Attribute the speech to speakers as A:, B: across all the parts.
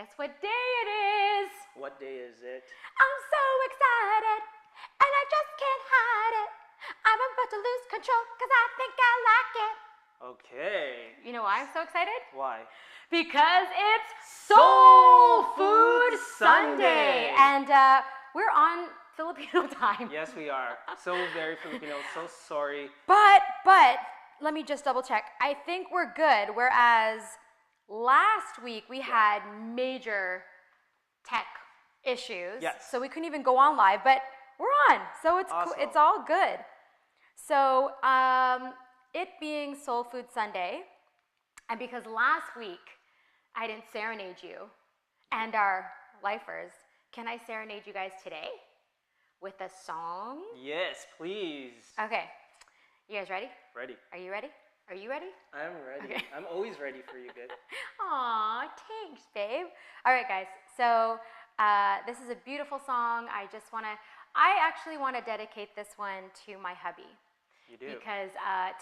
A: Guess what day it is?
B: What day is it?
A: I'm so excited, and I just can't hide it. I'm about to lose control because I think I like it.
B: Okay.
A: You know why I'm so excited?
B: Why?
A: Because it's Soul Food Sunday. And we're on Filipino time.
B: Yes, we are. So very Filipino. So sorry.
A: But let me just double check. I think we're good. Whereas last week we had major tech issues.
B: Yes.
A: So we couldn't even go on live, but we're on. So it's
B: awesome.
A: It's all good. So it being Soul Food Sunday, and because last week I didn't serenade you and our lifers, can I serenade you guys today with a song?
B: Yes, please.
A: Okay. You guys ready?
B: Ready.
A: Are you ready? Are you ready?
B: I'm ready.
A: Okay.
B: I'm always ready for you, good.
A: Aw, thanks, babe. All right, guys. So this is a beautiful song. I actually want to dedicate this one to my hubby.
B: You do.
A: Because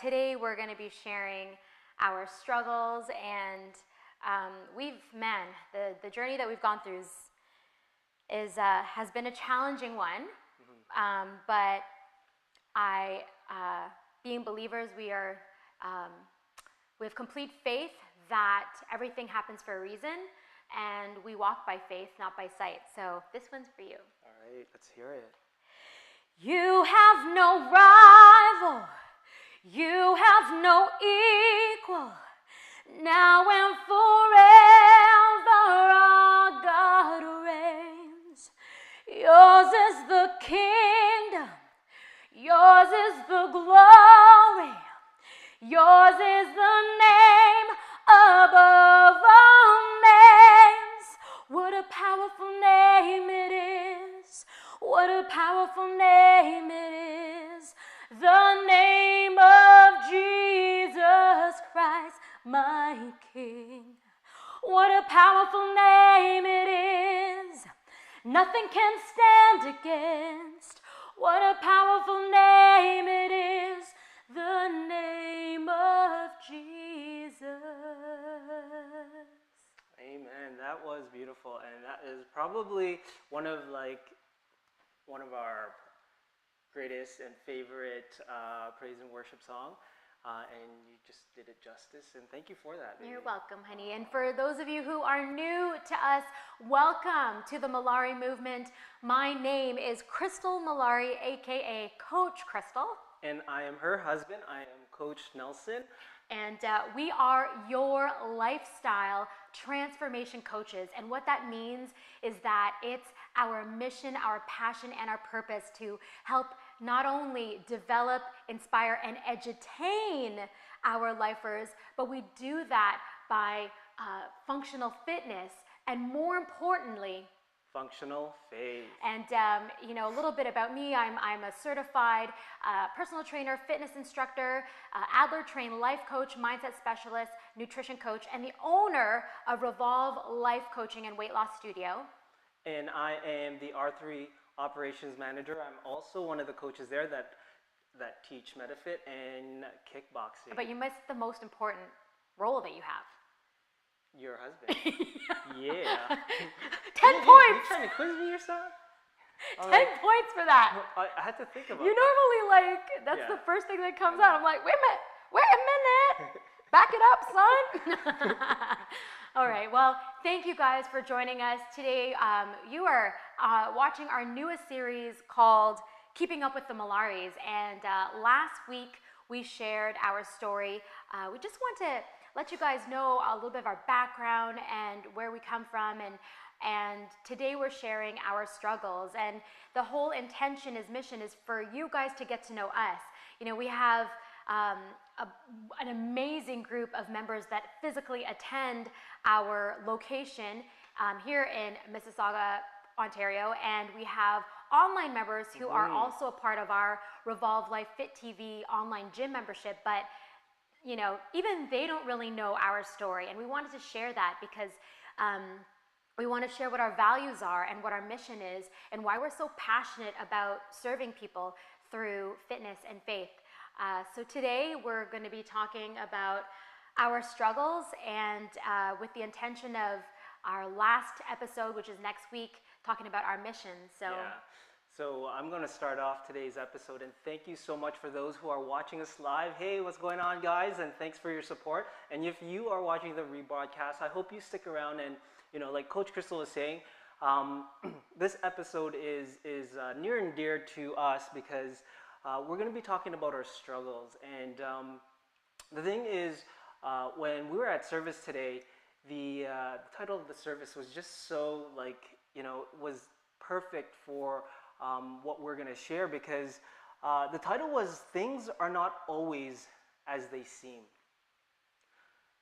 A: today we're going to be sharing our struggles, and the journey that we've gone through has been a challenging one. Mm-hmm. But being believers, we have complete faith that everything happens for a reason, and we walk by faith, not by sight. So this one's for you.
B: All right, let's hear it.
A: You have no rival, you have no equal, now and forever our God reigns. Yours is the kingdom, yours is the glory, yours is the name above all names. What a powerful name it is. What a powerful name it is. The name of Jesus Christ, my King. What a powerful name it is. Nothing can stand against. What a powerful name it is. The name of Jesus.
B: Amen. That was beautiful, and that is probably one of our greatest and favorite praise and worship song, and you just did it justice, and thank you for that, baby.
A: You're welcome, honey. And for those of you who are new to us, welcome to the Mallari movement. My name is Crystal Mallari, aka Coach Crystal.
B: And I am her husband. I am Coach Nelson.
A: And we are your lifestyle transformation coaches. And what that means is that it's our mission, our passion, and our purpose to help not only develop, inspire, and edutain our lifers, but we do that by functional fitness, and more importantly,
B: functional faith.
A: And a little bit about me. I'm a certified personal trainer, fitness instructor, Adler trained life coach, mindset specialist, nutrition coach, and the owner of Revolve Life Coaching and Weight Loss Studio.
B: And I am the R3 operations manager. I'm also one of the coaches there that teach MetaFit and kickboxing.
A: But you missed the most important role that you have.
B: Your husband. Yeah.
A: 10 points.
B: You trying to quiz me or something?
A: 10 points for that.
B: I had to think about
A: You
B: that.
A: normally that's the first thing that comes out. I'm like, wait a minute. Back it up, son. All right. Well, thank you guys for joining us today. You are watching our newest series called Keeping Up with the Mallaris. And last week we shared our story. We just want to let you guys know a little bit of our background and where we come from, and today we're sharing our struggles, and the whole mission is for you guys to get to know us. We have an amazing group of members that physically attend our location here in Mississauga, Ontario, and we have online members who are also a part of our Revolve Life Fit TV online gym membership, but even they don't really know our story, and we wanted to share that because we want to share what our values are and what our mission is and why we're so passionate about serving people through fitness and faith. So today we're going to be talking about our struggles, and with the intention of our last episode, which is next week, talking about our mission. So.
B: Yeah. So I'm going to start off today's episode, and thank you so much for those who are watching us live. Hey, what's going on, guys? And thanks for your support. And if you are watching the rebroadcast, I hope you stick around. And like Coach Crystal was saying, this episode is near and dear to us because we're going to be talking about our struggles. And the thing is, when we were at service today, the title of the service was just so was perfect for what we're going to share, because the title was "Things Are Not Always as They Seem."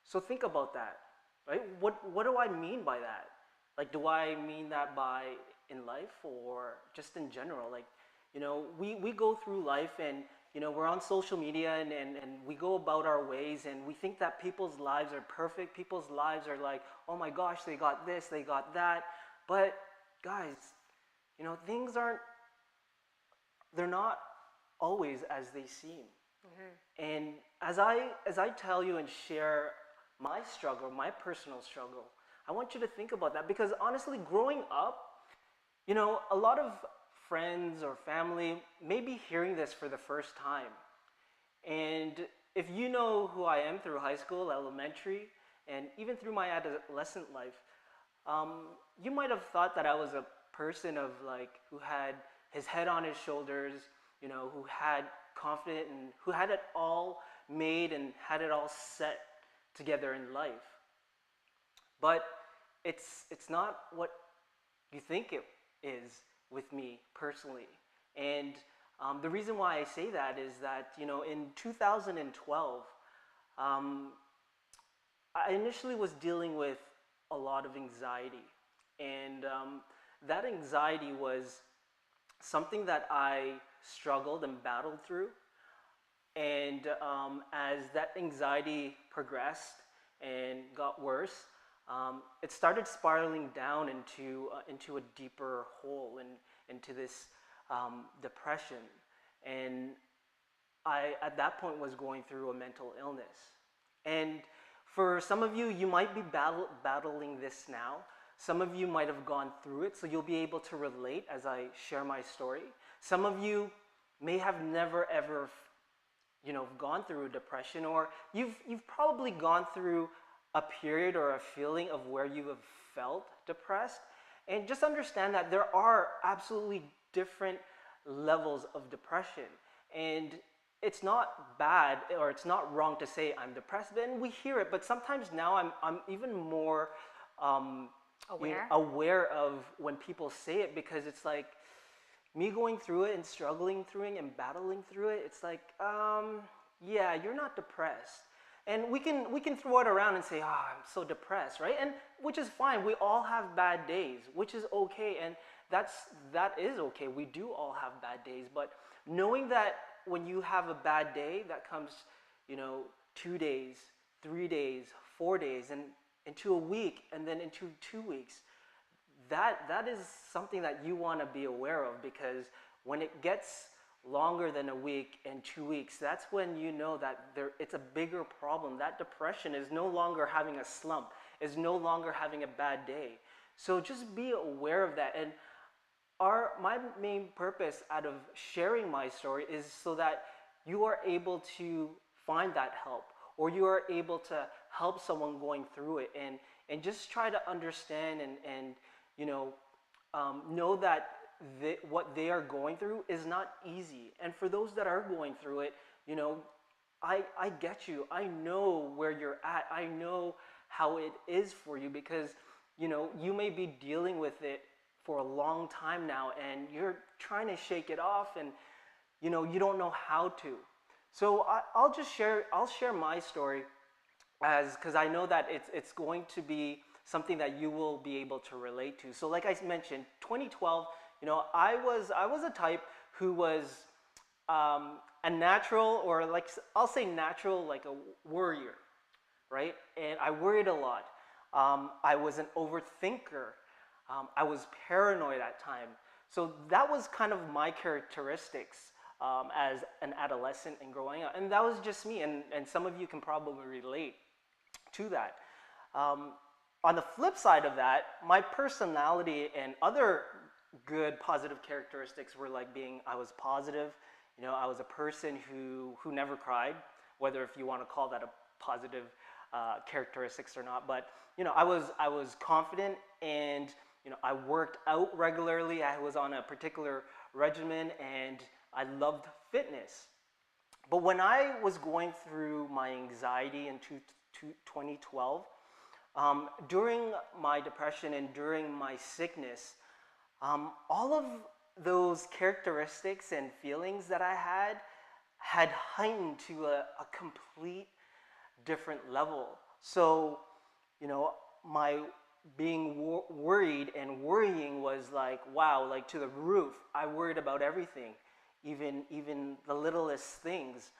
B: So think about that, right? What do I mean by that? Like, do I mean that by in life or just in general? Like, we go through life, and we're on social media, and we go about our ways, and we think that people's lives are perfect. People's lives are like, oh my gosh, they got this, they got that. But guys, things they're not always as they seem. Mm-hmm. And as I tell you and share my struggle, my personal struggle, I want you to think about that, because honestly, growing up, a lot of friends or family may be hearing this for the first time. And if you know who I am through high school, elementary, and even through my adolescent life, you might have thought that I was a person of who had his head on his shoulders, who had confidence and who had it all made and had it all set together in life. But it's not what you think it is with me personally. And the reason why I say that is that in 2012, I initially was dealing with a lot of anxiety, and that anxiety was something that I struggled and battled through. And as that anxiety progressed and got worse, it started spiraling down into a deeper hole and into this depression. And I, at that point, was going through a mental illness. And for some of you, you might be battling this now. Some of you might have gone through it, so you'll be able to relate as I share my story. Some of you may have never ever, gone through a depression, or you've probably gone through a period or a feeling of where you have felt depressed. And just understand that there are absolutely different levels of depression. And it's not bad or it's not wrong to say I'm depressed, and we hear it, but sometimes now I'm even more aware of when people say it, because it's like me going through it and struggling through it and battling through it. It's like, yeah, you're not depressed. And we can throw it around and say, I'm so depressed, right? And which is fine. We all have bad days, which is okay. And that is okay. We do all have bad days. But knowing that when you have a bad day, that comes, 2 days, 3 days, 4 days, and into a week, and then into 2 weeks, that is something that you want to be aware of, because when it gets longer than a week and 2 weeks, that's when you know that it's a bigger problem. That depression is no longer having a slump, is no longer having a bad day. So just be aware of that. And my main purpose out of sharing my story is so that you are able to find that help, or you are able to help someone going through it, and just try to understand and know that what they are going through is not easy. And for those that are going through it, I get you. I know where you're at. I know how it is for you, because you may be dealing with it for a long time now, and you're trying to shake it off, and you don't know how to. So I'll share my story, because I know that it's going to be something that you will be able to relate to. So like I mentioned, 2012, I was a type who was a natural, or I'll say natural, like a worrier, right? And I worried a lot. I was an overthinker. I was paranoid at times. So that was kind of my characteristics as an adolescent and growing up. And that was just me, and some of you can probably relate to that. on the flip side of that, my personality and other good positive characteristics were like I was positive. I was a person who never cried, whether if you want to call that a positive characteristics or not. But I was confident, and I worked out regularly. I was on a particular regimen, and I loved fitness. But when I was going through my anxiety in 2012, during my depression and during my sickness, all of those characteristics and feelings that I had heightened to a complete different level. So, my being worried and worrying was like, wow, like to the roof. I worried about everything, even the littlest things.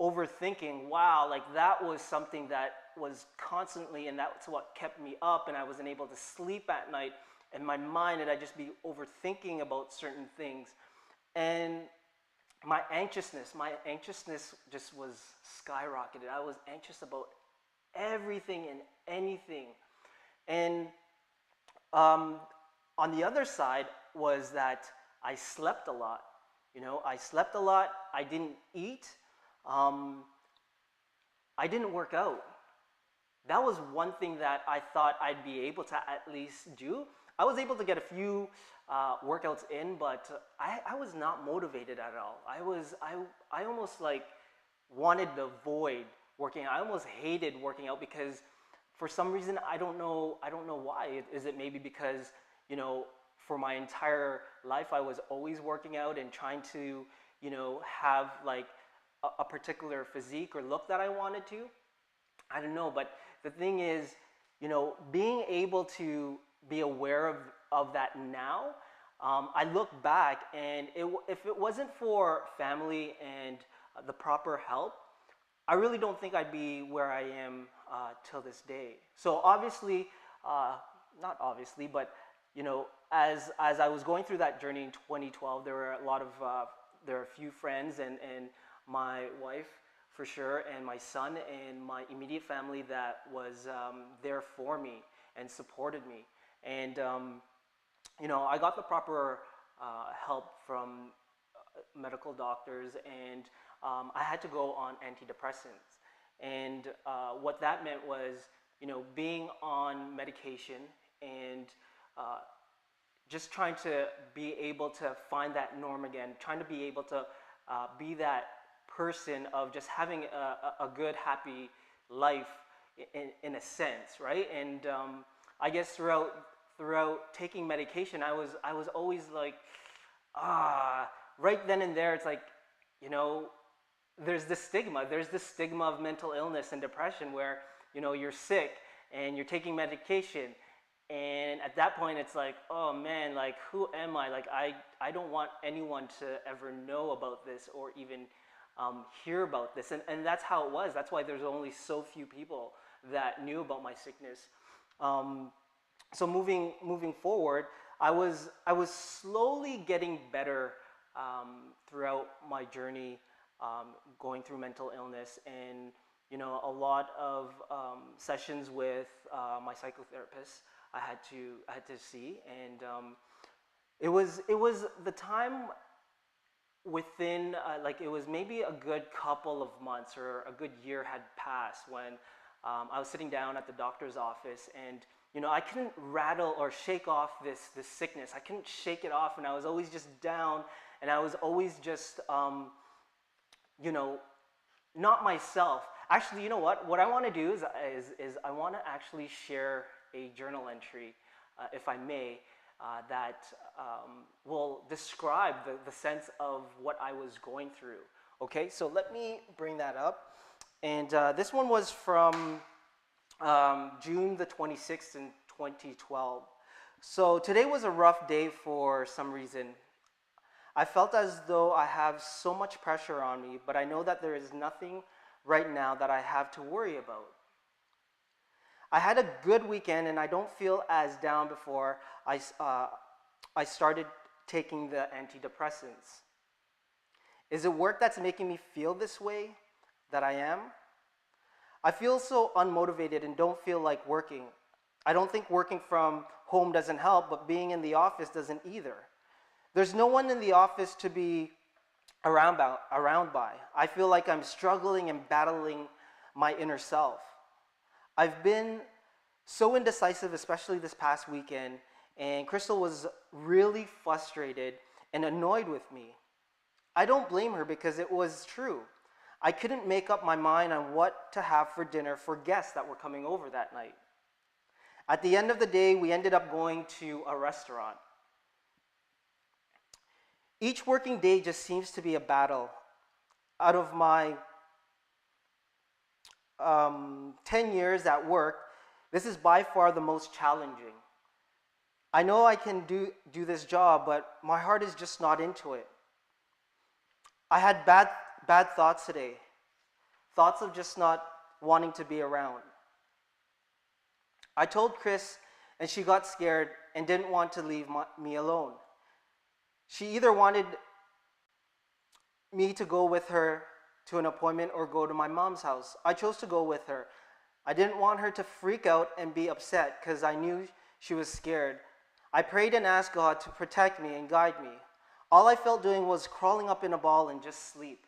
B: Overthinking, wow, like that was something that was constantly, and that's what kept me up, and I wasn't able to sleep at night. In my mind, and I'd just be overthinking about certain things. And my anxiousness just was skyrocketed. I was anxious about everything and anything. And on the other side was that I slept a lot. I slept a lot. I didn't eat. I didn't work out. That was one thing that I thought I'd be able to at least do. I was able to get a few workouts in, but I was not motivated at all. I almost like wanted to avoid working out. I almost hated working out because for some reason I don't know why. Is it maybe because for my entire life I was always working out and trying to have like a particular physique or look that I wanted to? I don't know, but the thing is, being able to be aware of that now, I look back, and if it wasn't for family and the proper help, I really don't think I'd be where I am till this day. So obviously, not obviously, but as I was going through that journey in 2012, there were a few friends and my wife, for sure, and my son and my immediate family that was there for me and supported me. And I got the proper help from medical doctors, and I had to go on antidepressants. And what that meant was, being on medication and just trying to be able to find that norm again, trying to be able to be that person of just having a good, happy life in a sense, right? And I guess throughout taking medication, I was always like, right then and there, it's like, there's this stigma of mental illness and depression where, you're sick and you're taking medication. And at that point, it's like, oh man, like, who am I? Like, I don't want anyone to ever know about this or even hear about this. And that's how it was. That's why there's only so few people that knew about my sickness. So moving forward, I was slowly getting better throughout my journey, going through mental illness, and a lot of sessions with my psychotherapist. I had to see, and it was the time within it was maybe a good couple of months or a good year had passed when I was sitting down at the doctor's office, and I couldn't rattle or shake off this sickness. I couldn't shake it off, and I was always just down, and I was always just not myself. Actually, you know what? What I want to do is I want to actually share a journal entry, if I may, that will describe the sense of what I was going through. Okay, so let me bring that up. And this one was from June the 26th in 2012. So today was a rough day for some reason. I felt as though I have so much pressure on me, but I know that there is nothing right now that I have to worry about. I had a good weekend, and I don't feel as down before I started taking the antidepressants. Is it work that's making me feel this way that I am? I feel so unmotivated and don't feel like working. I don't think working from home doesn't help, but being in the office doesn't either. There's no one in the office to be around by. I feel like I'm struggling and battling my inner self. I've been so indecisive, especially this past weekend, and Crystal was really frustrated and annoyed with me. I don't blame her because it was true. I couldn't make up my mind on what to have for dinner for guests that were coming over that night. At the end of the day, we ended up going to a restaurant. Each working day just seems to be a battle. Out of my 10 years at work, this is by far the most challenging. I know I can do this job, but my heart is just not into it. I had bad thoughts today. Thoughts of just not wanting to be around. I told Chris, and she got scared and didn't want to leave me alone. She either wanted me to go with her to an appointment or go to my mom's house. I chose to go with her. I didn't want her to freak out and be upset because I knew she was scared. I prayed and asked God to protect me and guide me. All I felt doing was crawling up in a ball and just sleep.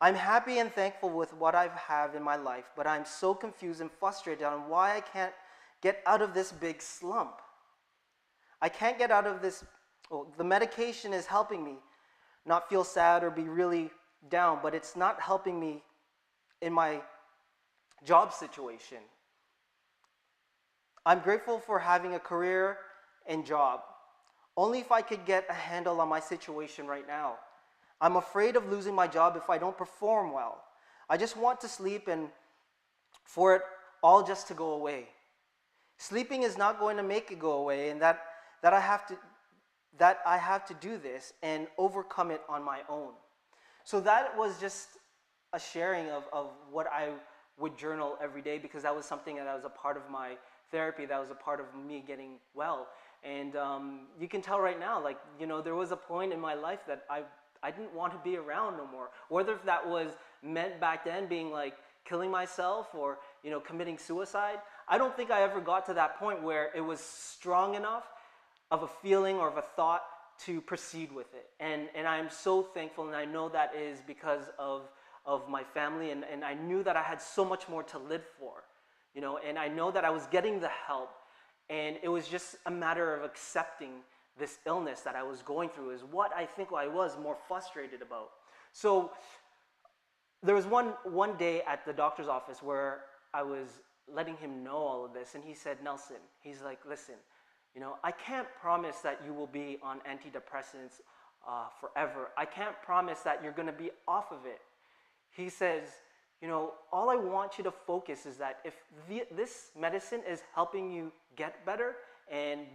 B: I'm happy and thankful with what I have in my life, but I'm so confused and frustrated on why I can't get out of this big slump. I can't get out of this. Well, the medication is helping me not feel sad or be really down, but it's not helping me in my job situation. I'm grateful for having a career and job. Only if I could get a handle on my situation right now. I'm afraid of losing my job if I don't perform well. I just want to sleep and for it all just to go away. Sleeping is not going to make it go away, and that I have to do this and overcome it on my own. So that was just a sharing of what I would journal every day, because that was something that was a part of my therapy, that was a part of me getting well. And you can tell right now, like, you know, there was a point in my life that I didn't want to be around no more. Whether that was meant back then being like killing myself or, you know, committing suicide, I don't think I ever got to that point where it was strong enough of a feeling or of a thought to proceed with it. And I'm so thankful, and I know that is because of my family, and I knew that I had so much more to live for, you know, and I know that I was getting the help, and it was just a matter of accepting this illness that I was going through is what I think I was more frustrated about. So there was one day at the doctor's office where I was letting him know all of this, and he said, Nelson, he's like, listen, you know, I can't promise that you will be on antidepressants forever. I can't promise that you're going to be off of it. He says, you know, all I want you to focus is that if this medicine is helping you get better and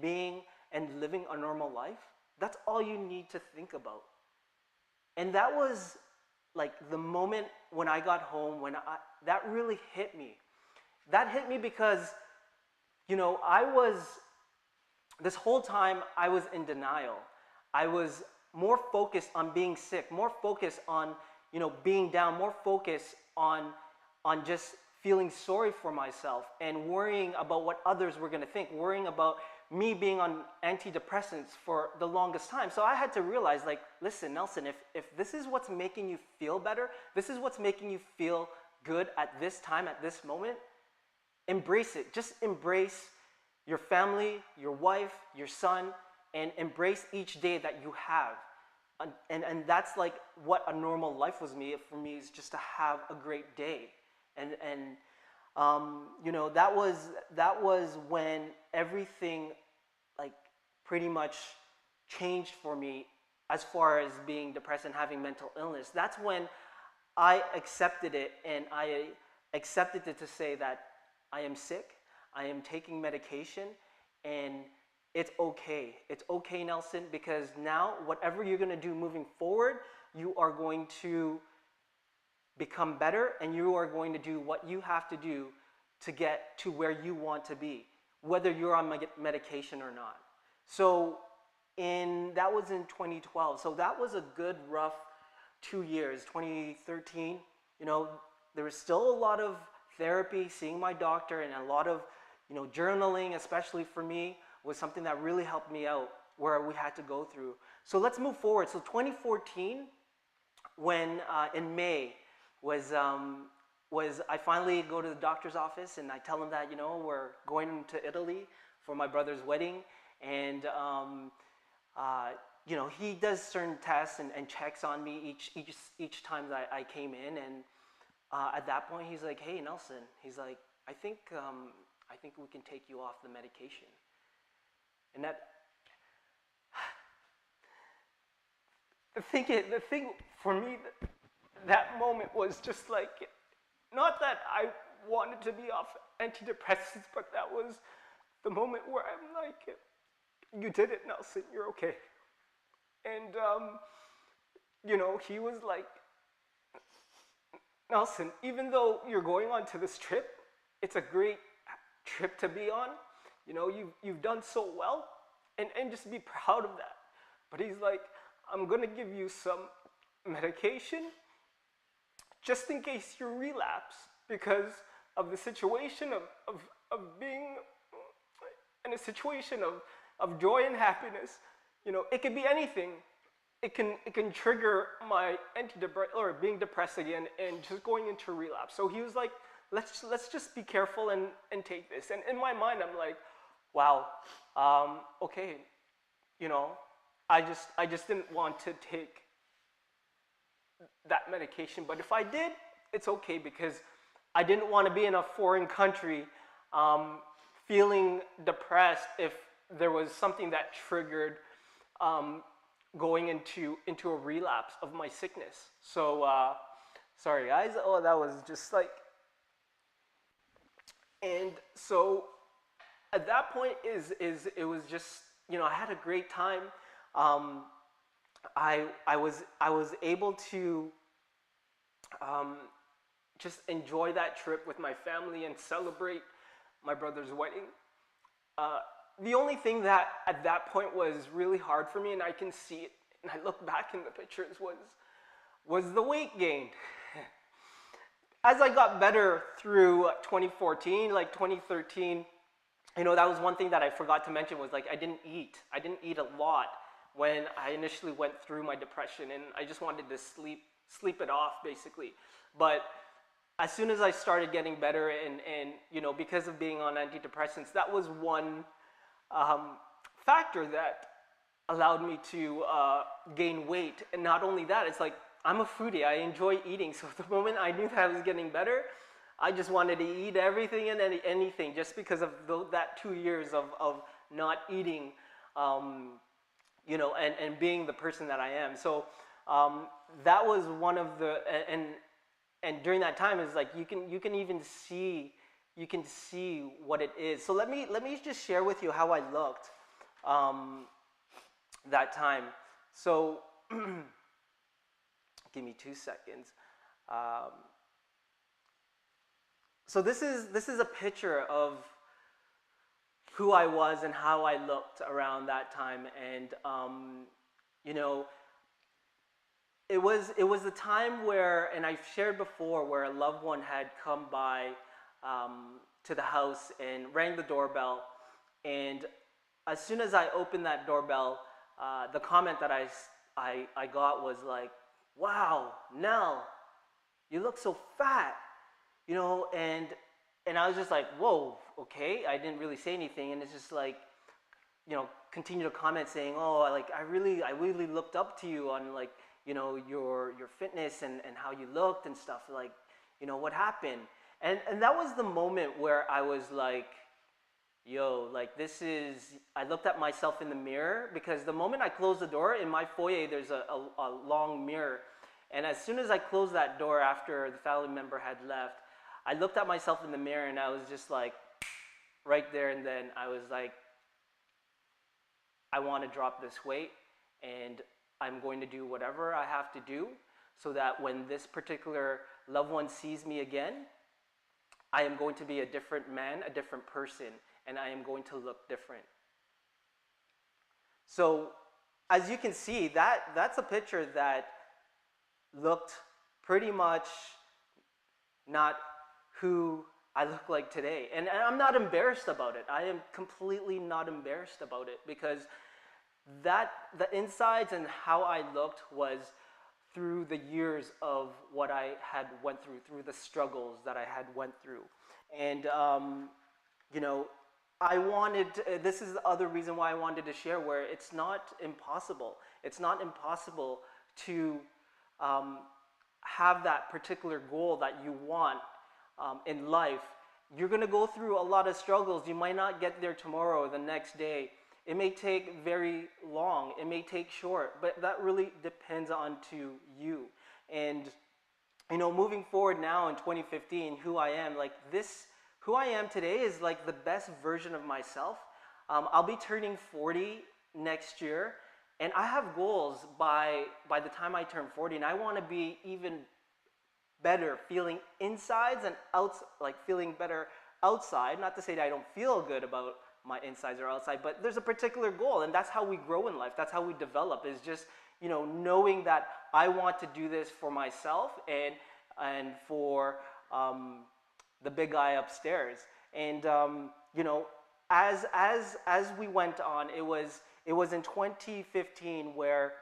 B: living a normal life, that's all you need to think about. And that was like the moment when I got home, that really hit me. That hit me because, you know, this whole time I was in denial. I was more focused on being sick, more focused on, you know, being down, more focused on just feeling sorry for myself and worrying about what others were going to think, worrying about me being on antidepressants for the longest time. So I had to realize, like, listen, Nelson, if this is what's making you feel better, this is what's making you feel good at this time, at this moment, embrace it. Just embrace your family, your wife, your son, and embrace each day that you have. And that's like what a normal life was for me is just to have a great day. And you know, that was when everything like pretty much changed for me as far as being depressed and having mental illness. That's when I accepted it, and I accepted it to say that I am sick, I am taking medication, and it's okay. It's okay, Nelson, because now whatever you're going to do moving forward, you are going to become better, and you are going to do what you have to do to get to where you want to be, whether you're on medication or not. So that was in 2012. So that was a good rough 2 years, 2013. You know, there was still a lot of therapy, seeing my doctor, and a lot of, journaling, especially for me, was something that really helped me out where we had to go through. So let's move forward. So 2014, when in May was I finally go to the doctor's office and I tell him that, we're going to Italy for my brother's wedding, and he does certain tests and checks on me each time that I came in, and at that point he's like, "Hey Nelson," he's like, I think we can take you off the medication." And the thing for me, that moment was just like, not that I wanted to be off antidepressants, but that was the moment where I'm like, "You did it, Nelson, you're okay." And, he was like, "Nelson, even though you're going on to this trip, it's a great trip to be on. You've done so well, and just be proud of that." But he's like, "I'm going to give you some medication just in case you relapse, because of the situation of being in a situation of joy and happiness. It could be anything. It can trigger my or being depressed again and just going into relapse." So he was like, let's just be careful and take this. And in my mind, I'm like, wow, okay, I just didn't want to take that medication, but if I did, it's okay, because I didn't want to be in a foreign country feeling depressed if there was something that triggered going into a relapse of my sickness. So sorry guys, that was just like, and so at that point it was just, I had a great time. I was able to just enjoy that trip with my family and celebrate my brother's wedding. The only thing that at that point was really hard for me, and I can see it, and I look back in the pictures, was the weight gain. As I got better through 2014, like 2013, that was one thing that I forgot to mention, was like I didn't eat a lot when I initially went through my depression, and I just wanted to sleep it off basically. But as soon as I started getting better, and because of being on antidepressants, that was one factor that allowed me to gain weight. And not only that, it's like, I'm a foodie, I enjoy eating, so the moment I knew that I was getting better, I just wanted to eat everything and anything, just because of that 2 years of not eating, and being the person that I am. So that was one of the, and during that time, is like, you can even see, what it is. So let me just share with you how I looked that time. So give me 2 seconds. So this is a picture of who I was and how I looked around that time, and it was a time where, and I've shared before, where a loved one had come by to the house and rang the doorbell, and as soon as I opened that doorbell, the comment that I got was like, "Wow, Nell, you look so fat," and I was just like, "Whoa, okay." I didn't really say anything, and it's just like, continue to comment saying, "Oh, like I really looked up to you on like, your fitness and how you looked and stuff, like, what happened?" And that was the moment where I was like, yo, like I looked at myself in the mirror, because the moment I closed the door in my foyer, there's a long mirror. And as soon as I closed that door after the family member had left, I looked at myself in the mirror, and I was just like, right there and then, I was like, I want to drop this weight, and I'm going to do whatever I have to do so that when this particular loved one sees me again, I am going to be a different man, a different person, and I am going to look different. So as you can see, that's a picture that looked pretty much not who I look like today. And I'm not embarrassed about it. I am completely not embarrassed about it, because the insides and how I looked was through the years of what I had went through the struggles that I had went through. And you know, this is the other reason why I wanted to share, where it's not impossible. It's not impossible to have that particular goal that you want in life. You're going to go through a lot of struggles. You might not get there tomorrow or the next day. It may take very long. It may take short, but that really depends on to you. And you know, moving forward now in 2015, who I am, who I am today is like the best version of myself. I'll be turning 40 next year, and I have goals by the time I turn 40, and I want to be even better, feeling insides and outs, like feeling better outside. Not to say that I don't feel good about my insides or outside, but there's a particular goal, and that's how we grow in life. That's how we develop, is just, you know, knowing that I want to do this for myself and for the big guy upstairs. And you know, as we went on, it was in 2015 where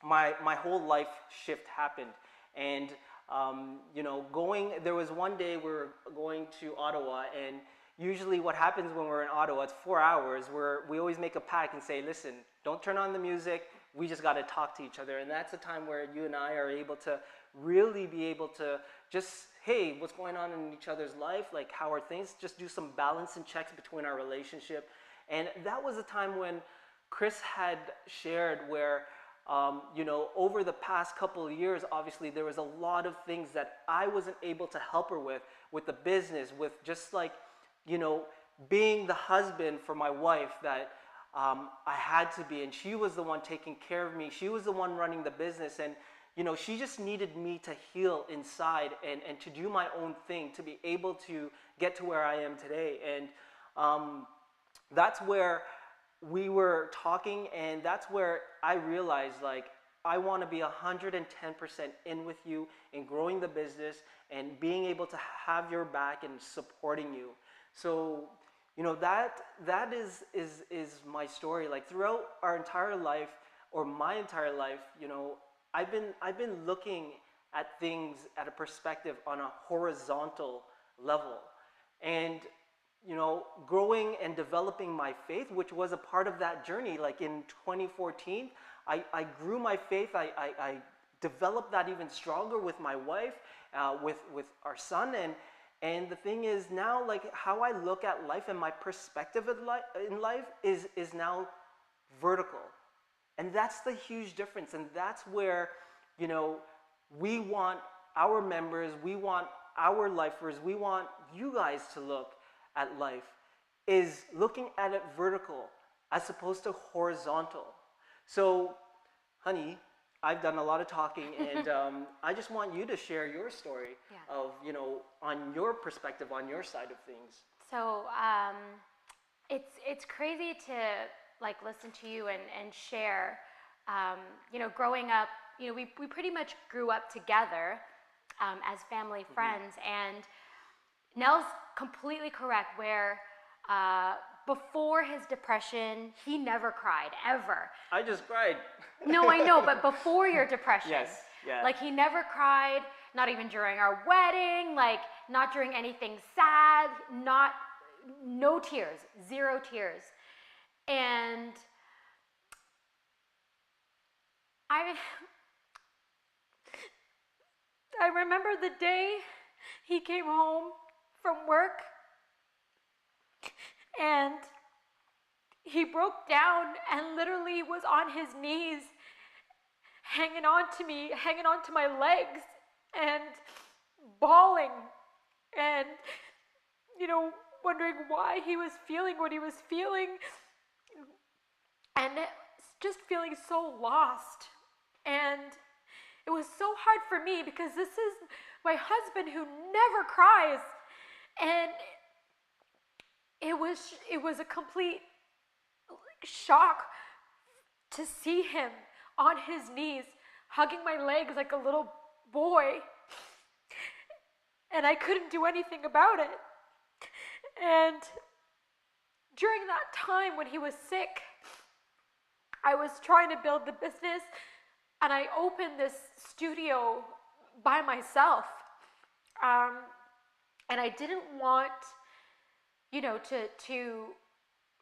B: my whole life shift happened. And you know, there was one day we were going to Ottawa, and usually what happens when we're in Ottawa, it's 4 hours, where we always make a pact and say, listen, don't turn on the music, we just got to talk to each other. And that's a time where you and I are able to really be able to just, hey, what's going on in each other's life? Like, how are things? Just do some balance and checks between our relationship. And that was a time when Chris had shared where, you know, over the past couple of years, obviously there was a lot of things that I wasn't able to help her with the business, with just like, you know, being the husband for my wife that I had to be. And she was the one taking care of me. She was the one running the business. And, you know, she just needed me to heal inside and to do my own thing, to be able to get to where I am today. And that's where we were talking, and that's where I realized, like, I want to be 110% in with you in growing the business and being able to have your back and supporting you. So, you know, that is my story. Like, throughout our entire life, or my entire life, you know, I've been looking at things at a perspective on a horizontal level. And, you know, growing and developing my faith, which was a part of that journey. Like in 2014, I grew my faith. I developed that even stronger with my wife, with our son. And the thing is now, like, how I look at life and my perspective in life is now vertical. And that's the huge difference. And that's where, you know, we want our members, we want our lifers, we want you guys to look at life, is looking at it vertical as opposed to horizontal. So, honey, I've done a lot of talking, and I just want you to share your story of, you know, on your perspective, on your side of things.
A: So it's crazy to like listen to you and share. You know, growing up, you know, we pretty much grew up together as family friends, and Nell's completely correct where before his depression, he never cried, ever.
B: I just cried.
A: No, I know, but before your depression.
B: Yes, yeah.
A: Like, he never cried, not even during our wedding, like, not during anything sad, no tears, 0 tears. And I remember the day he came home from work, and he broke down and literally was on his knees, hanging on to me, hanging on to my legs, and bawling, and, you know, wondering why he was feeling what he was feeling, and just feeling so lost. And it was so hard for me because this is my husband who never cries, and it was a complete shock to see him on his knees, hugging my legs like a little boy. and I couldn't do anything about it. And during that time when he was sick, I was trying to build the business, and I opened this studio by myself. And I didn't want, to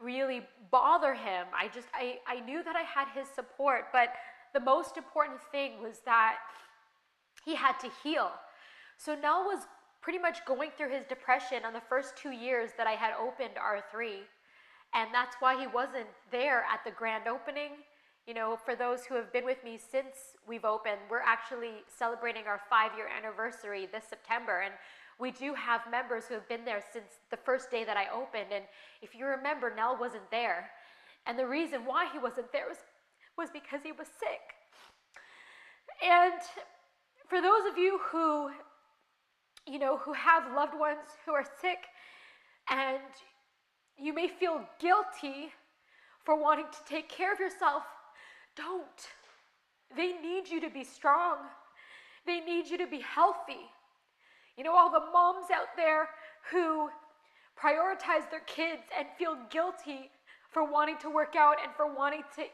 A: really bother him. I knew that I had his support, but the most important thing was that he had to heal. So Nell was pretty much going through his depression on the first 2 years that I had opened R3. And that's why he wasn't there at the grand opening. For those who have been with me since we've opened, we're actually celebrating our 5-year anniversary this September. And we do have members who have been there since the first day that I opened. And if you remember, Nell wasn't there. And the reason why he wasn't there was because he was sick. And for those of you who have loved ones who are sick, and you may feel guilty for wanting to take care of yourself, don't. They need you to be strong. They need you to be healthy. All the moms out there who prioritize their kids and feel guilty for wanting to work out and for wanting to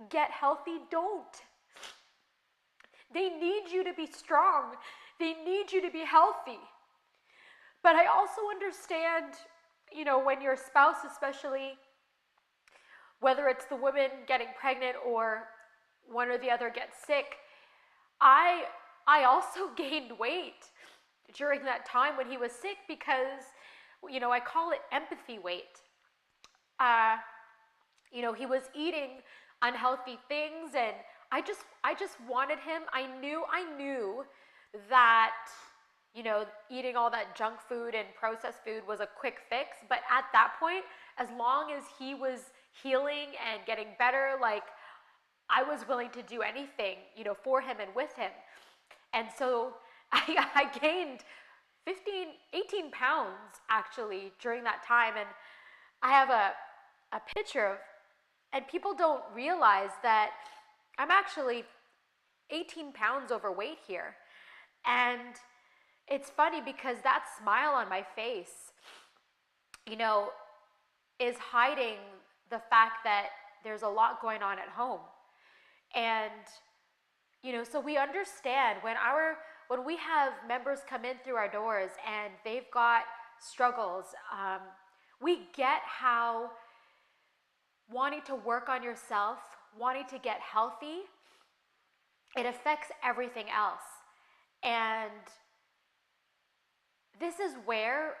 A: get healthy, don't. They need you to be strong. They need you to be healthy. But I also understand, when your spouse especially, whether it's the woman getting pregnant or one or the other gets sick, I also gained weight during that time when he was sick because, I call it empathy weight. He was eating unhealthy things, and I just wanted him. I knew that, eating all that junk food and processed food was a quick fix. But at that point, as long as he was healing and getting better, I was willing to do anything, for him and with him. And so I gained 18 pounds actually during that time. And I have a picture of, and people don't realize that I'm actually 18 pounds overweight here. And it's funny because that smile on my face, is hiding the fact that there's a lot going on at home. And, so we understand when we have members come in through our doors and they've got struggles, we get how wanting to work on yourself, wanting to get healthy, it affects everything else. And this is where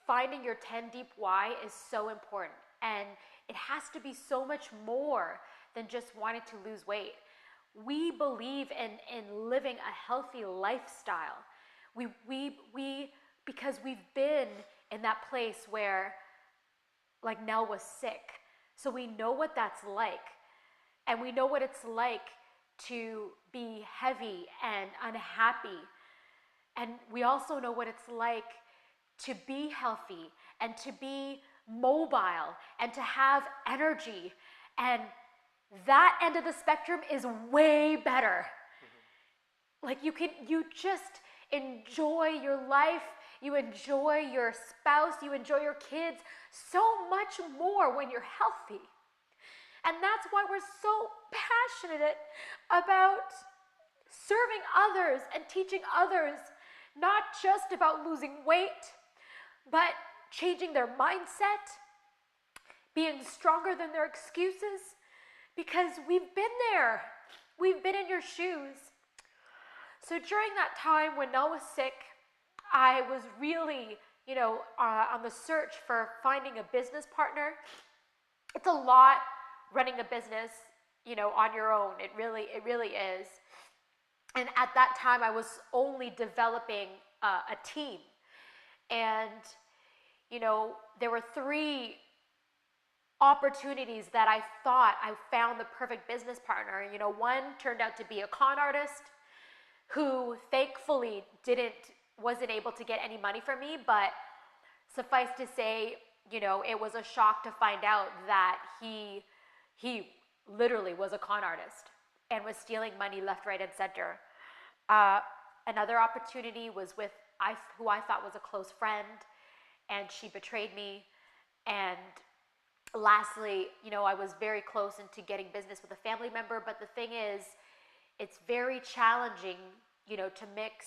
A: finding your 10 deep why is so important. And it has to be so much more than just wanting to lose weight. We believe in living a healthy lifestyle. Because we've been in that place where, Nell was sick. So we know what that's like. And we know what it's like to be heavy and unhappy. And we also know what it's like to be healthy and to be mobile and to have energy. And that end of the spectrum is way better. You just enjoy your life, you enjoy your spouse, you enjoy your kids so much more when you're healthy. And that's why we're so passionate about serving others and teaching others, not just about losing weight, but changing their mindset, being stronger than their excuses, because we've been there. We've been in your shoes. So during that time when Nell was sick, I was really, on the search for finding a business partner. It's a lot running a business, on your own. It really is. And at that time, I was only developing a team. And, there were 3 opportunities that I thought I found the perfect business partner. One turned out to be a con artist who thankfully wasn't able to get any money from me, but suffice to say, it was a shock to find out that he literally was a con artist and was stealing money left, right, and center. Another opportunity was with who I thought was a close friend, and she betrayed me. And lastly, I was very close into getting business with a family member, but the thing is, it's very challenging, to mix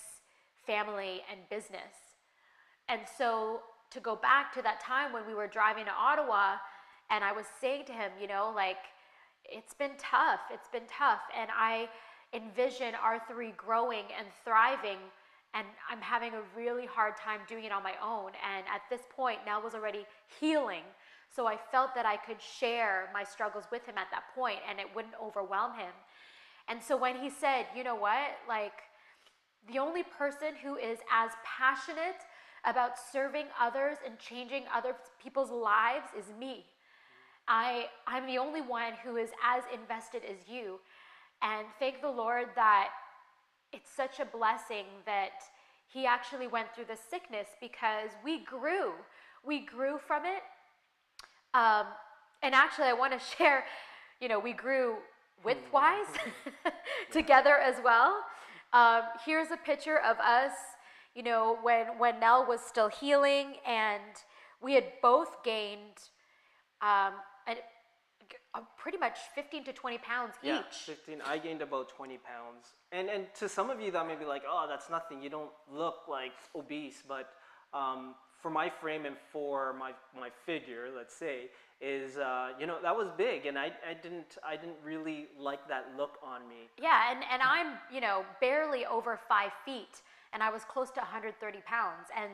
A: family and business. And so to go back to that time when we were driving to Ottawa, and I was saying to him, like, it's been tough, and I envision R3 growing and thriving, and I'm having a really hard time doing it on my own. And at this point, Nell was already healing, so I felt that I could share my struggles with him at that point, and it wouldn't overwhelm him. And so when he said, you know what, like, the only person who is as passionate about serving others and changing other people's lives is me. I'm the only one who is as invested as you. And thank the Lord that it's such a blessing that he actually went through the sickness, because we grew from it. And actually I want to share, we grew width-wise together as well. Here's a picture of us, when Nell was still healing, and we had both gained pretty much 15 to 20 pounds each.
B: Yeah, 15. I gained about 20 pounds. And to some of you that may be like, oh, that's nothing. You don't look like obese. But for my frame and for my figure, let's say, is that was big, and I didn't really like that look on me.
A: Yeah, and I'm barely over 5 feet, and I was close to 130 pounds, and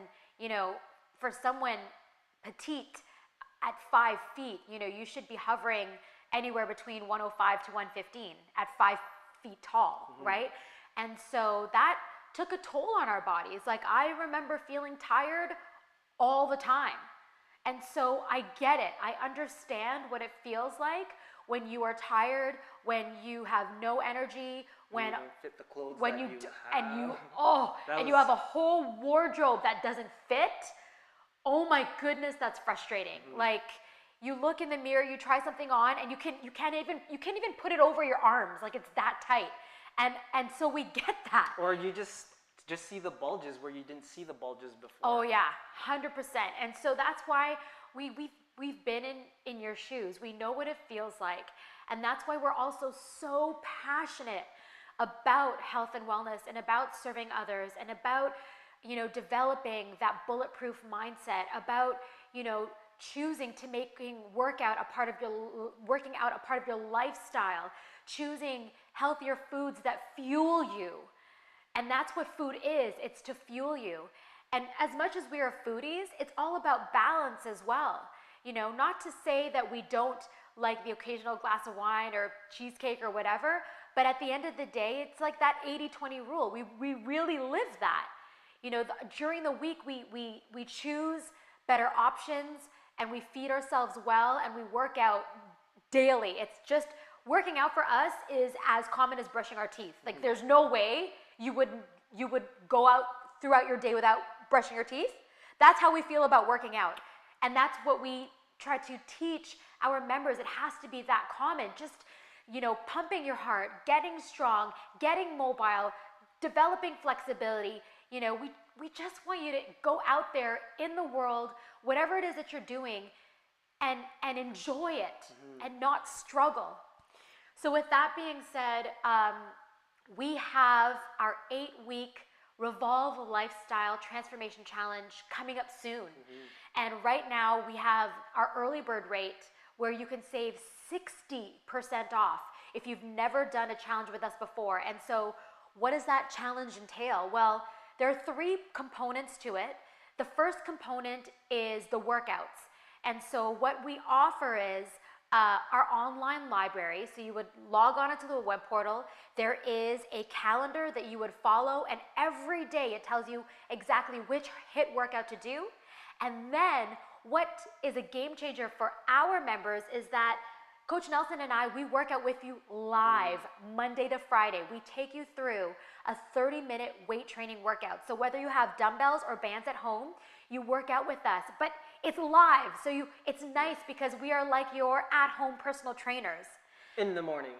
A: for someone petite at 5 feet, you should be hovering anywhere between 105 to 115 at 5 feet tall, right? And so that took a toll on our bodies. Like, I remember feeling tired all the time. And so I get it. I understand what it feels like when you are tired, when you have no energy, when
B: you don't fit the clothes
A: when
B: that
A: you
B: you
A: d-
B: have.
A: and you have a whole wardrobe that doesn't fit. Oh my goodness, that's frustrating. Like, you look in the mirror, you try something on, and you can't even put it over your arms. Like, it's that tight. And so we get that.
B: Or you just see the bulges where you didn't see the bulges before.
A: Oh yeah, 100%. And so that's why we've been in your shoes. We know what it feels like. And that's why we're also so passionate about health and wellness, and about serving others, and about developing that bulletproof mindset, about choosing to making working out a part of your lifestyle, choosing healthier foods that fuel you. And that's what food is. It's to fuel you. And as much as we are foodies, it's all about balance as well. Not to say that we don't like the occasional glass of wine or cheesecake or whatever, but at the end of the day, it's like that 80-20 rule. We really live that. During the week, we choose better options, and we feed ourselves well, and we work out daily. It's just, working out for us is as common as brushing our teeth. Like, there's no way you would go out throughout your day without brushing your teeth. That's how we feel about working out. And that's what we try to teach our members. It has to be that common. Just, pumping your heart, getting strong, getting mobile, developing flexibility. We just want you to go out there in the world, whatever it is that you're doing, and enjoy it and not struggle. So with that being said, we have our 8-week Revolve Lifestyle Transformation Challenge coming up soon. And right now we have our early bird rate where you can save 60% off if you've never done a challenge with us before. And so what does that challenge entail? Well, there are 3 components to it. The first component is the workouts. And so what we offer is our online library. So you would log on into the web portal. There is a calendar that you would follow, and every day it tells you exactly which HIIT workout to do. And then what is a game changer for our members is that Coach Nelson and I, we work out with you live Monday to Friday. We take you through a 30-minute weight training workout. So whether you have dumbbells or bands at home, you work out with us. But it's live, so it's nice because we are like your at-home personal trainers.
B: In the morning.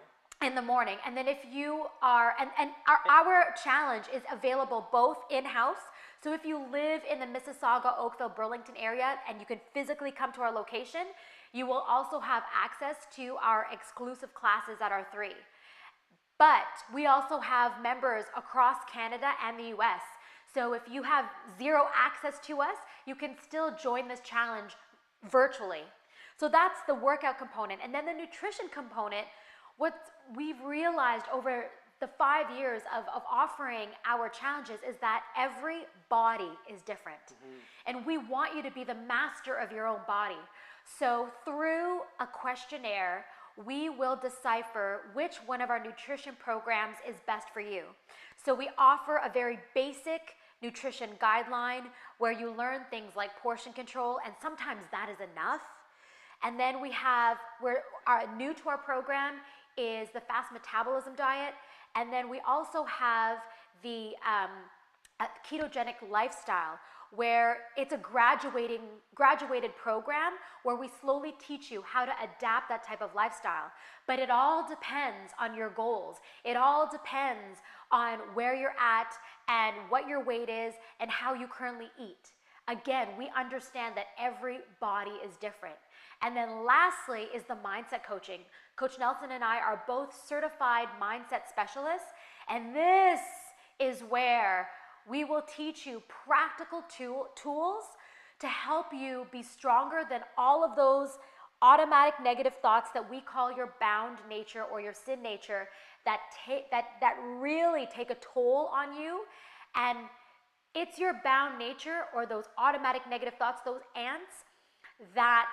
A: in the morning. And then if you are, and our challenge is available both in-house. So if you live in the Mississauga, Oakville, Burlington area, and you can physically come to our location, you will also have access to our exclusive classes at R3. But we also have members across Canada and the US. So if you have zero access to us, you can still join this challenge virtually. So that's the workout component. And then the nutrition component, what we've realized over the 5 years of offering our challenges is that every body is different. And we want you to be the master of your own body. So through a questionnaire, we will decipher which one of our nutrition programs is best for you. So we offer a very basic nutrition guideline where you learn things like portion control, and sometimes that is enough. And then we have, new to our program is the fast metabolism diet. And then we also have the ketogenic lifestyle, where it's a graduated program where we slowly teach you how to adapt that type of lifestyle. But it all depends on your goals. It all depends on where you're at and what your weight is and how you currently eat. Again, we understand that every body is different. And then lastly is the mindset coaching. Coach Nelson and I are both certified mindset specialists, and this is where we will teach you practical tools to help you be stronger than all of those automatic negative thoughts that we call your bound nature or your sin nature that really take a toll on you. And it's your bound nature or those automatic negative thoughts, those ants, that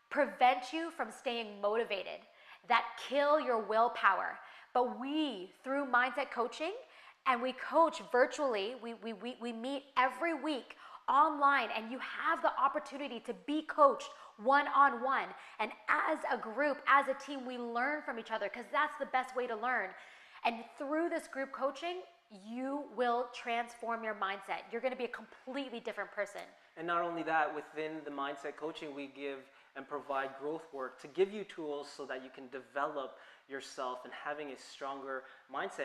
A: prevent you from staying motivated, that kill your willpower. But we, through mindset coaching, and we coach virtually, we meet every week online, and you have the opportunity to be coached one-on-one. And as a group, as a team, we learn from each other, because that's the best way to learn. And through this group coaching, you will transform your mindset. You're going to be a completely different person.
B: And not only that, within the mindset coaching, we give and provide growth work to give you tools so that you can develop yourself and having a stronger mindset.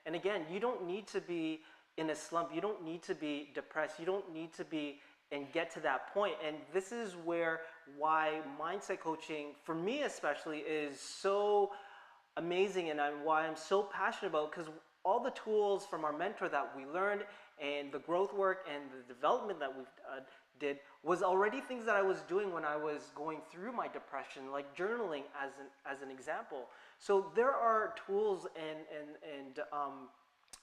B: And again, you don't need to be in a slump. You don't need to be depressed. You don't need to be and get to that point. And this is why mindset coaching, for me especially, is so amazing, and why I'm so passionate about, because all the tools from our mentor that we learned and the growth work and the development that we did was already things that I was doing when I was going through my depression, like journaling as an example. So there are tools and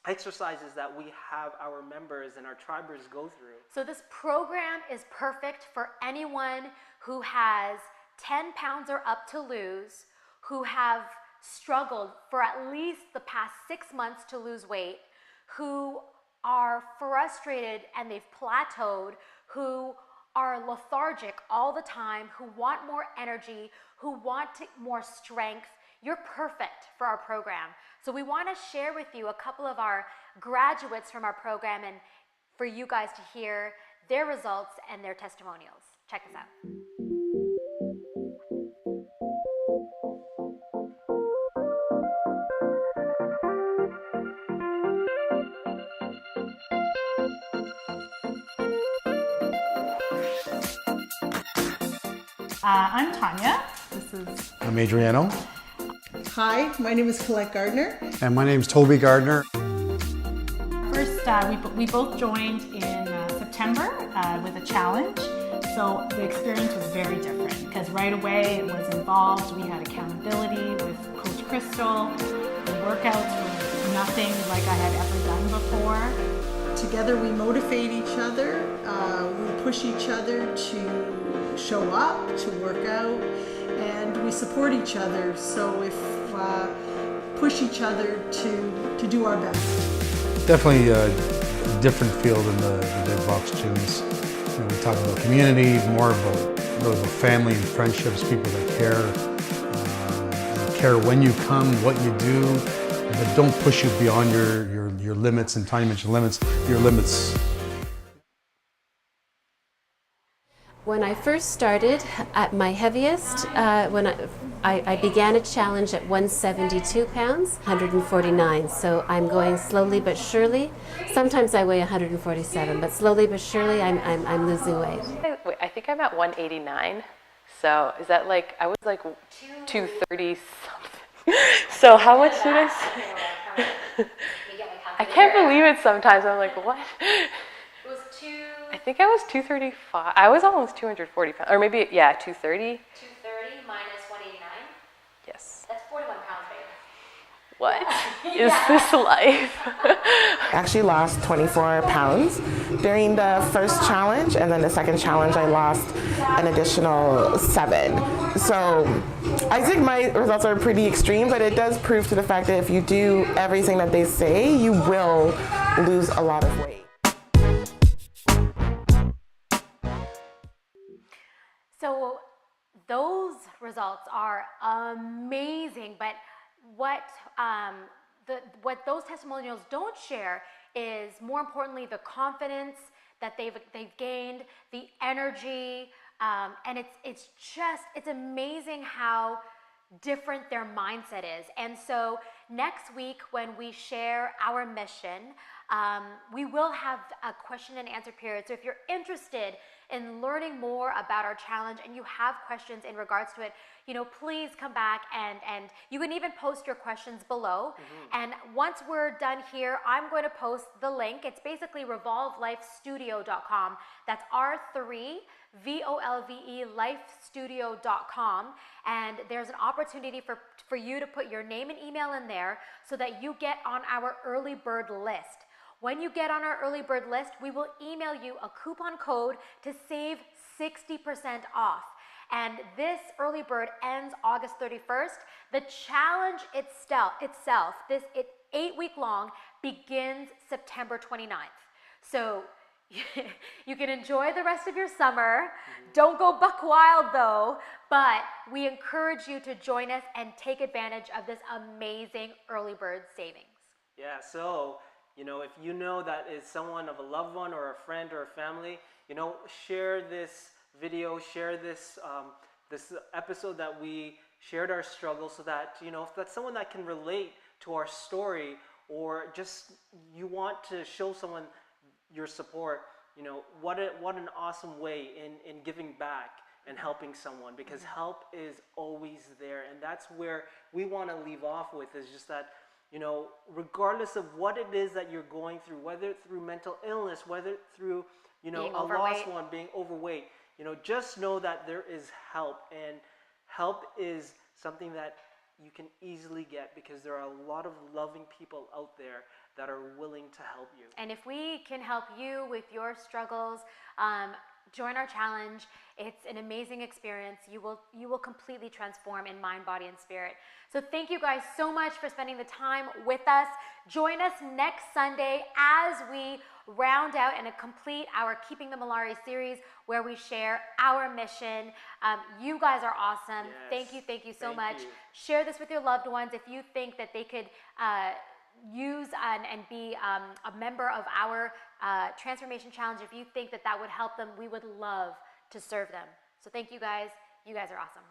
B: exercises that we have our members and our tribers go through.
A: So this program is perfect for anyone who has 10 pounds or up to lose, who have struggled for at least the past 6 months to lose weight, who are frustrated and they've plateaued, who are lethargic all the time, who want more energy, who want more strength. You're perfect for our program. So we want to share with you a couple of our graduates from our program, and for you guys to hear their results and their testimonials. Check this out.
C: I'm Tanya.
D: I'm Adriano.
E: Hi, my name is Colette Gardner.
D: And my name's Toby Gardner.
C: First, we both joined in September with a challenge. So the experience was very different because right away it was involved. We had accountability with Coach Crystal. The workouts were nothing like I had ever done before.
E: Together we motivate each other. We push each other to show up, to work out, and we support each other. So if push each other to do our best.
D: Definitely a different field than the Dead Box Gyms. You know, we talk about community, more about family and friendships, people that care when you come, what you do, but don't push you beyond your limits. And Tanya mentioned limits, your limits.
F: When I first started at my heaviest, when I began a challenge at 172 pounds, 149. So I'm going slowly but surely. Sometimes I weigh 147, but slowly but surely I'm losing weight.
G: Wait, I think I'm at 189. So is that like, I was like 230 something. So how much did I say? I can't believe it sometimes. I'm like, what? I think I was 235. I was almost 240 pounds. Or maybe, yeah, 230.
A: 230 minus 189?
G: Yes.
A: That's 41 pounds, babe.
G: What is this life?
H: I actually lost 24 pounds during the first challenge, and then the second challenge I lost an additional 7. So I think my results are pretty extreme, but it does prove to the fact that if you do everything that they say, you will lose a lot of weight.
A: So those results are amazing, but what those testimonials don't share is, more importantly, the confidence that they've gained, the energy, and it's amazing how different their mindset is. And so next week, when we share our mission, we will have a question and answer period. So if you're interested in learning more about our challenge and you have questions in regards to it, please come back and you can even post your questions below. And once we're done here, I'm going to post the link. It's basically revolvelifestudio.com. That's R3VOLVELifestudio.com. And there's an opportunity for you to put your name and email in there so that you get on our early bird list. When you get on our early bird list, we will email you a coupon code to save 60% off. And this early bird ends August 31st. The challenge itself, this 8-week long, begins September 29th. So you can enjoy the rest of your summer. Don't go buck wild though, but we encourage you to join us and take advantage of this amazing early bird savings.
B: Yeah, so if you know that is someone of a loved one or a friend or a family, share this video, share this this episode that we shared our struggle, so that if that's someone that can relate to our story, or just you want to show someone your support, what an awesome way in giving back and helping someone, because help is always there. And that's where we want to leave off with, is just that regardless of what it is that you're going through, whether through mental illness, whether through a lost one, being overweight, just know that there is help, and help is something that you can easily get, because there are a lot of loving people out there that are willing to help you.
A: And if we can help you with your struggles, join our challenge. It's an amazing experience. You will completely transform in mind, body, and spirit. So thank you guys so much for spending the time with us. Join us next Sunday as we round out and complete our Keeping the Mallari series, where we share our mission. You guys are awesome.
B: Yes.
A: Thank you so much.
B: You.
A: Share this with your loved ones if you think that they could use and be a member of our transformation challenge. If you think that would help them, we would love to serve them. So thank you guys. You guys are awesome.